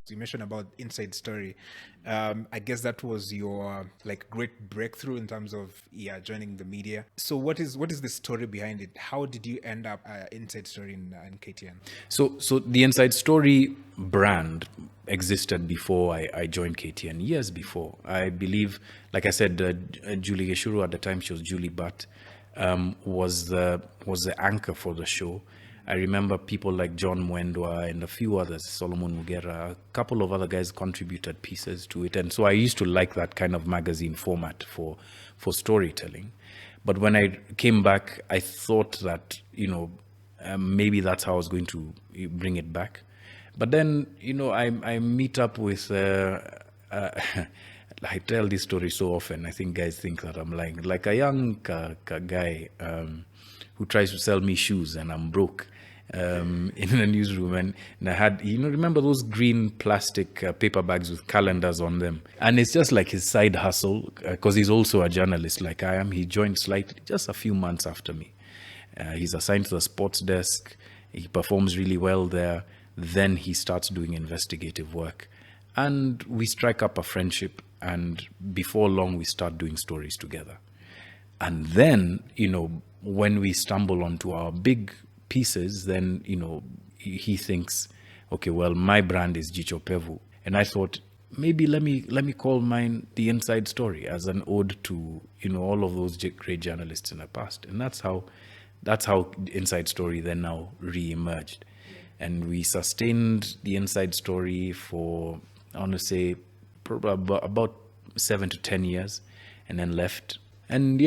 You mentioned about Inside Story. I guess that was your like great breakthrough in terms of joining the media. So what is the story behind it? How did you end up Inside Story in KTN? So the Inside Story brand existed before I joined KTN, years before. I believe, like I said, Julie Geshuru at the time, she was Julie Butt, was the anchor for the show. I remember people like John Mwendwa and a few others, Solomon Mugera, a couple of other guys contributed pieces to it. And so I used to like that kind of magazine format for storytelling. But when I came back, I thought that, maybe that's how I was going to bring it back. But then, I meet up with, I tell this story so often, I think guys think that I'm lying. Like a young guy who tries to sell me shoes and I'm broke. In the newsroom, and I had, remember those green plastic paper bags with calendars on them, and it's just like his side hustle, because he's also a journalist like I am. He joined slightly just a few months after me. He's assigned to the sports desk. He performs really well there. Then he starts doing investigative work, and we strike up a friendship, and before long we start doing stories together. And then, when we stumble onto our big pieces, then, he thinks, okay, well, my brand is Jicho Pevu. And I thought, maybe let me call mine The Inside Story, as an ode to, all of those great journalists in the past. And that's how Inside Story then now re-emerged. And we sustained The Inside Story for, I want to say, probably about 7 to 10 years, and then left. And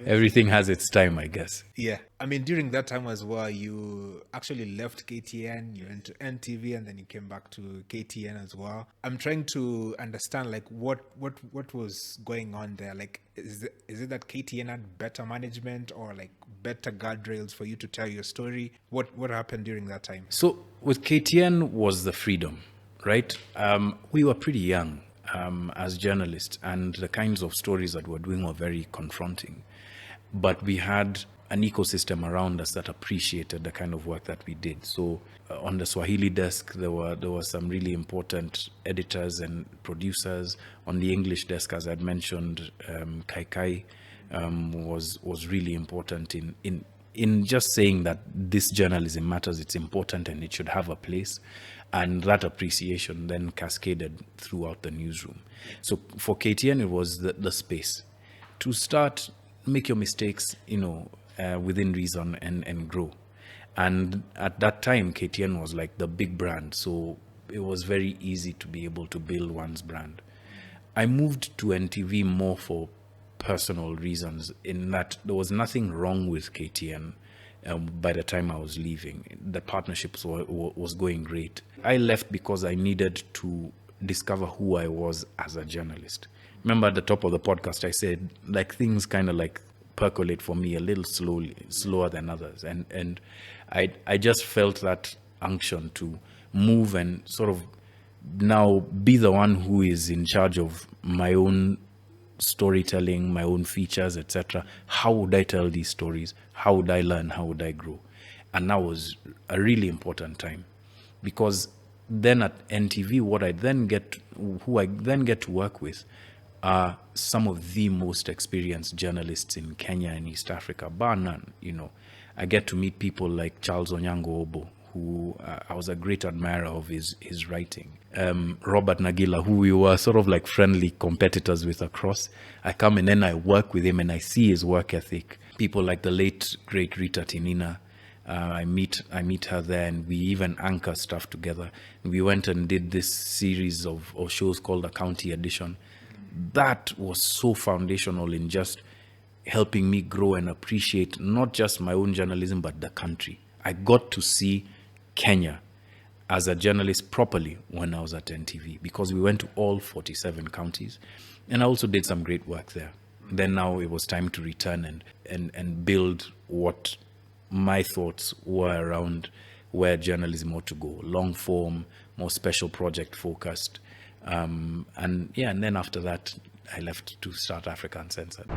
everything has its time, I guess. Yeah. I mean, during that time as well, you actually left KTN, you went to NTV, and then you came back to KTN as well. I'm trying to understand, like, what was going on there? Like, is it that KTN had better management or, like, better guardrails for you to tell your story? What happened during that time? So with KTN was the freedom, right? We were pretty young. As journalists, and the kinds of stories that we're doing were very confronting. But we had an ecosystem around us that appreciated the kind of work that we did. So on the Swahili desk, there were some really important editors and producers. On the English desk, as I'd mentioned, Kai was really important in just saying that this journalism matters, it's important, and it should have a place. And that appreciation then cascaded throughout the newsroom. So for KTN, it was the space to start, make your mistakes, within reason, and grow. And at that time, KTN was like the big brand. So it was very easy to be able to build one's brand. I moved to NTV more for personal reasons, in that there was nothing wrong with KTN. By the time I was leaving, the partnerships was going great. I left because I needed to discover who I was as a journalist. Remember at the top of the podcast, I said, like, things kind of like percolate for me a little slower than others. And I just felt that unction to move and sort of now be the one who is in charge of my own storytelling, my own features, etc. How would I tell these stories? How would I learn? How would I grow? And that was a really important time, because then at NTV, who I then get to work with are some of the most experienced journalists in Kenya and East Africa, bar none. I get to meet people like Charles Onyango Obo, who I was a great admirer of his writing. Robert Nagila, who we were sort of like friendly competitors with across. I come and then I work with him and I see his work ethic. People like the late, great Rita Tinina. I meet her there, and we even anchor stuff together. We went and did this series of shows called the County Edition. That was so foundational in just helping me grow and appreciate not just my own journalism, but the country. I got to see Kenya as a journalist properly when I was at NTV, because we went to all 47 counties, and I also did some great work there. Then now it was time to return and build what my thoughts were around where journalism ought to go: long form, more special project focused, and then after that I left to start Africa Uncensored.